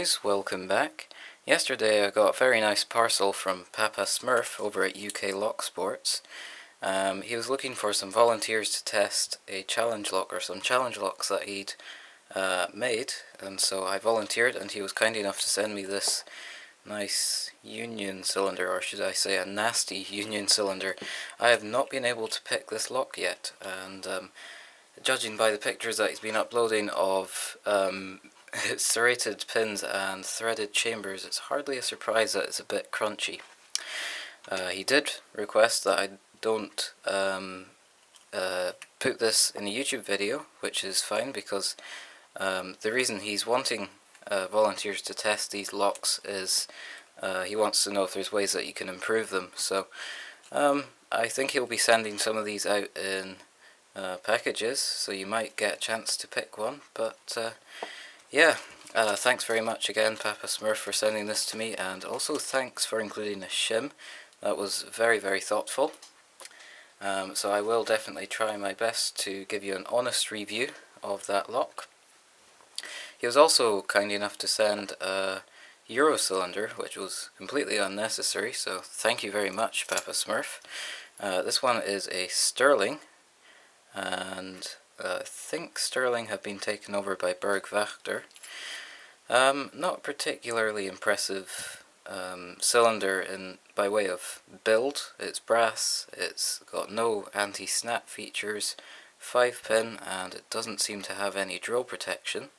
guys, welcome back. Yesterday I got a very nice parcel from Papa Smurf over at UK Lock Sports. He was looking for some volunteers to test a challenge lock or some challenge locks that he'd made, and so I volunteered, and he was kind enough to send me this nice union cylinder, or should I say a nasty union cylinder. I have not been able to pick this lock yet, and judging by the pictures that he's been uploading of serrated pins and threaded chambers, it's hardly a surprise that it's a bit crunchy. He did request that I don't put this in a YouTube video, which is fine, because the reason he's wanting volunteers to test these locks is he wants to know if there's ways that you can improve them. So I think he'll be sending some of these out in packages, so you might get a chance to pick one. But yeah, thanks very much again, Papa Smurf, for sending this to me, and also thanks for including a shim. That was very, very thoughtful. So I will definitely try my best to give you an honest review of that lock. He was also kind enough to send a Euro cylinder, which was completely unnecessary, so thank you very much, Papa Smurf. This one is a Sterling, and I think Sterling have been taken over by Bergwachter. Not particularly impressive cylinder by way of build. It's brass, it's got no anti-snap features, 5-pin, and it doesn't seem to have any drill protection.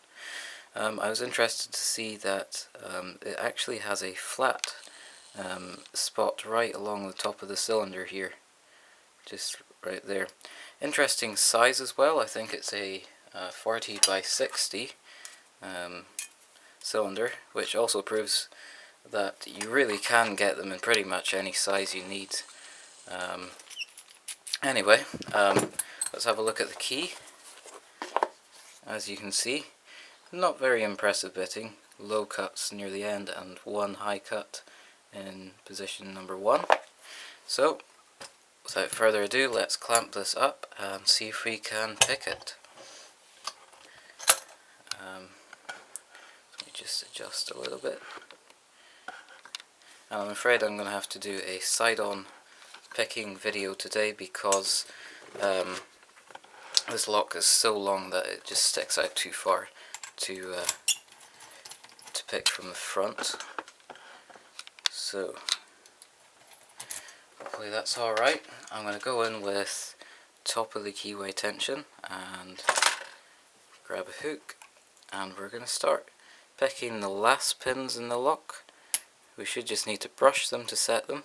I was interested to see that it actually has a flat spot right along the top of the cylinder here, just right there. Interesting size as well. I think it's a 40 by 60 cylinder, which also proves that you really can get them in pretty much any size you need. Anyway, let's have a look at the key. As you can see, not very impressive bitting, low cuts near the end and one high cut in position number 1. So without further ado, let's clamp this up and see if we can pick it. Let me just adjust a little bit. And I'm afraid I'm going to have to do a side-on picking video today, because this lock is so long that it just sticks out too far to pick from the front. So hopefully that's alright. I'm going to go in with top of the keyway tension and grab a hook, and we're going to start picking the last pins in the lock. We should just need to brush them to set them.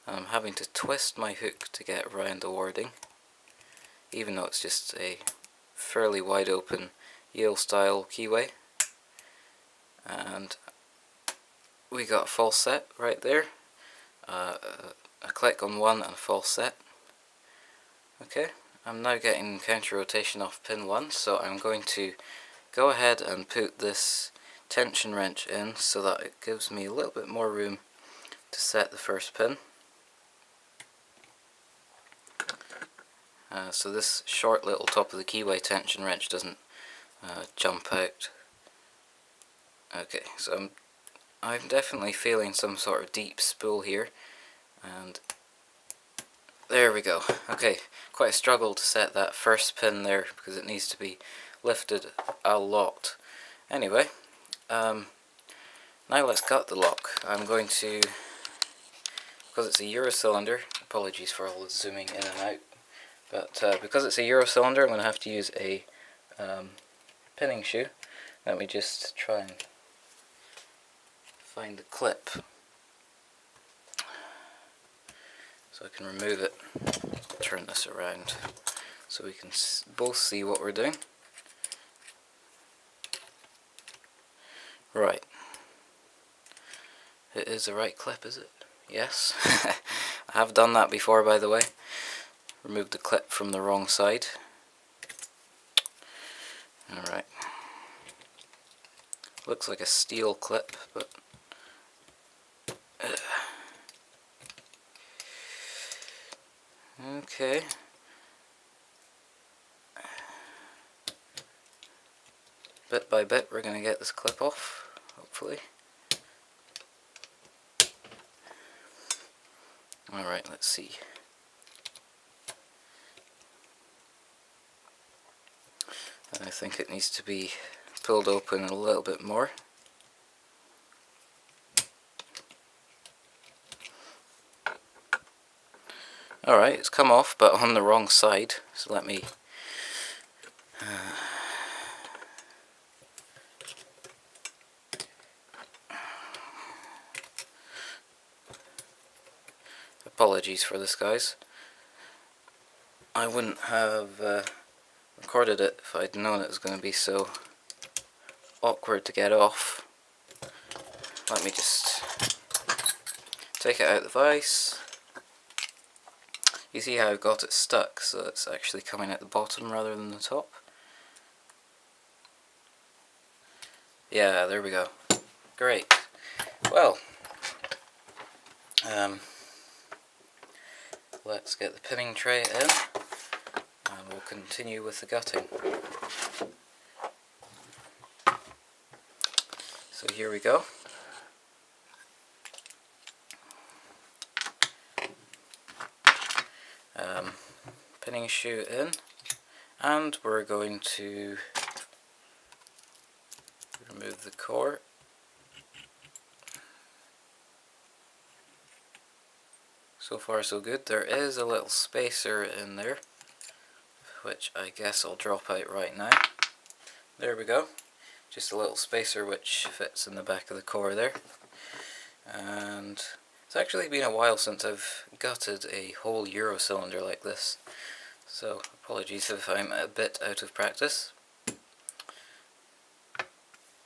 I'm having to twist my hook to get around the warding, even though it's just a fairly wide open Yale style keyway. And we got a false set right there, a click on one and a false set. Okay, I'm now getting counter rotation off pin 1, so I'm going to go ahead and put this tension wrench in so that it gives me a little bit more room to set the first pin. So this short little top of the keyway tension wrench doesn't jump out. Okay, so I'm definitely feeling some sort of deep spool here, and there we go. Okay, quite a struggle to set that first pin there because it needs to be lifted a lot. Anyway, now let's gut the lock. I'm going to, because it's a Euro cylinder, apologies for all the zooming in and out, but because it's a Euro cylinder, I'm going to have to use a pinning shoe. Let me just try and find the clip so I can remove it. Turn this around so we can both see what we're doing. Right. It is the right clip, is it? Yes. I have done that before, by the way. Removed the clip from the wrong side. Alright. Looks like a steel clip, but okay. Bit by bit we're going to get this clip off. hopefully. Alright, let's see. I think it needs to be pulled open a little bit more. Alright, it's come off, but on the wrong side, so let me apologies for this, guys. I wouldn't have recorded it if I'd known it was going to be so awkward to get off. Let me just take it out of the vise. You see how I've got it stuck, so it's actually coming at the bottom rather than the top. Yeah, there we go. Great. Well, let's get the pinning tray in, and we'll continue with the gutting. So here we go. Pinning shoe in, and we're going to remove the core. So far so good. There is a little spacer in there, which I guess I'll drop out right now. There we go. Just a little spacer which fits in the back of the core there. And it's actually been a while since I've gutted a whole Euro cylinder like this, so apologies if I'm a bit out of practice.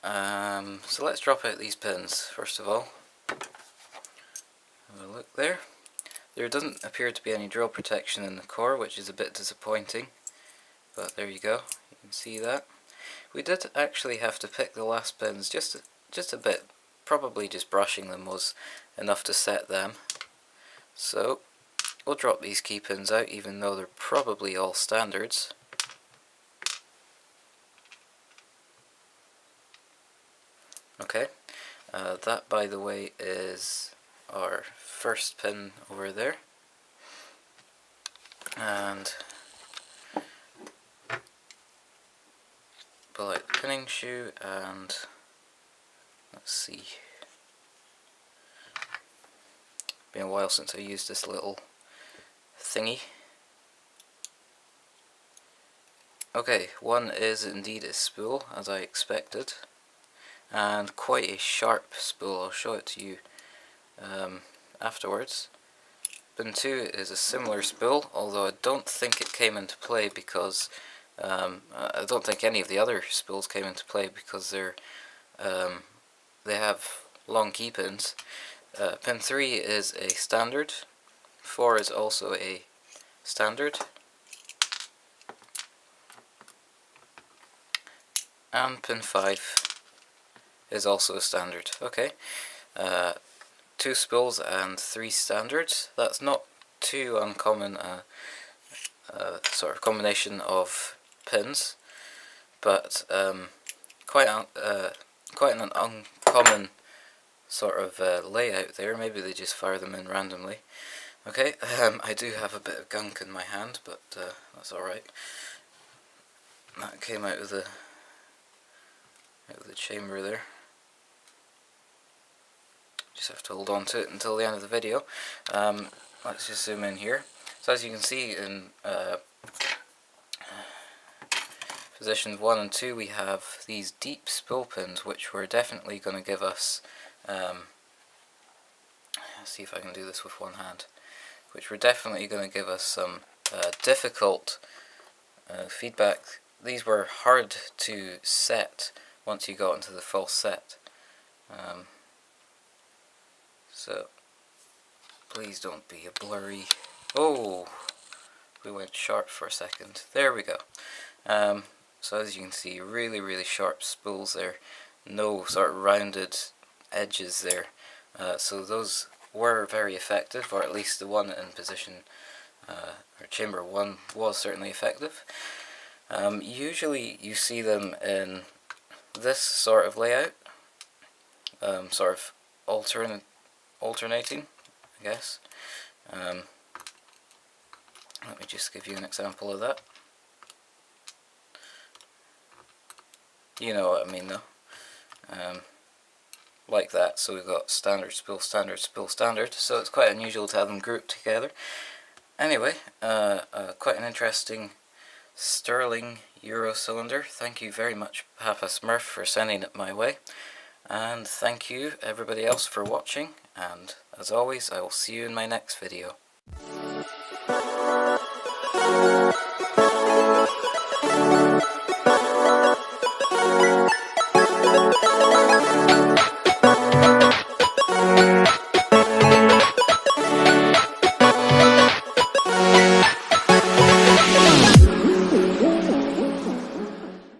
So let's drop out these pins first of all. Have a look there. There doesn't appear to be any drill protection in the core, which is a bit disappointing, but there you go, you can see that. We did actually have to pick the last pins just a bit. Probably just brushing them was enough to set them. So we'll drop these key pins out, even though they're probably all standards. Okay, that by the way is our first pin over there. And pull out the pinning shoe and let's see. Been a while since I used this little thingy. Okay, one is indeed a spool, as I expected, and quite a sharp spool. I'll show it to you afterwards. Pin 2 is a similar spool, although I don't think it came into play because I don't think any of the other spools came into play because they have long key pins. Pin 3 is a standard, 4 is also a standard, and pin 5 is also a standard. Okay, 2 spools and 3 standards. That's not too uncommon sort of combination of pins, but quite an uncommon sort of layout there. Maybe they just fire them in randomly. Okay, I do have a bit of gunk in my hand, but that's alright. That came out of the chamber there. Just have to hold on to it until the end of the video. Let's just zoom in here. So as you can see in positions 1 and 2 we have these deep spool pins, which were definitely going to give us let's see if I can do this with one hand, which were definitely going to give us some difficult feedback. These were hard to set once you got into the full set, so please don't be a blurry. Oh, we went sharp for a second. There we go. So as you can see, really sharp spools there, no sort of rounded edges there, so those were very effective, or at least the one in position or chamber 1 was certainly effective. Usually you see them in this sort of layout, sort of alternating, I guess. Let me just give you an example of that. You know what I mean though. Like that, so we've got standard, spool, standard, spool, standard, so it's quite unusual to have them grouped together. Anyway, quite an interesting sterling Euro cylinder. Thank you very much, Papa Smurf, for sending it my way, and thank you everybody else for watching, and as always I will see you in my next video.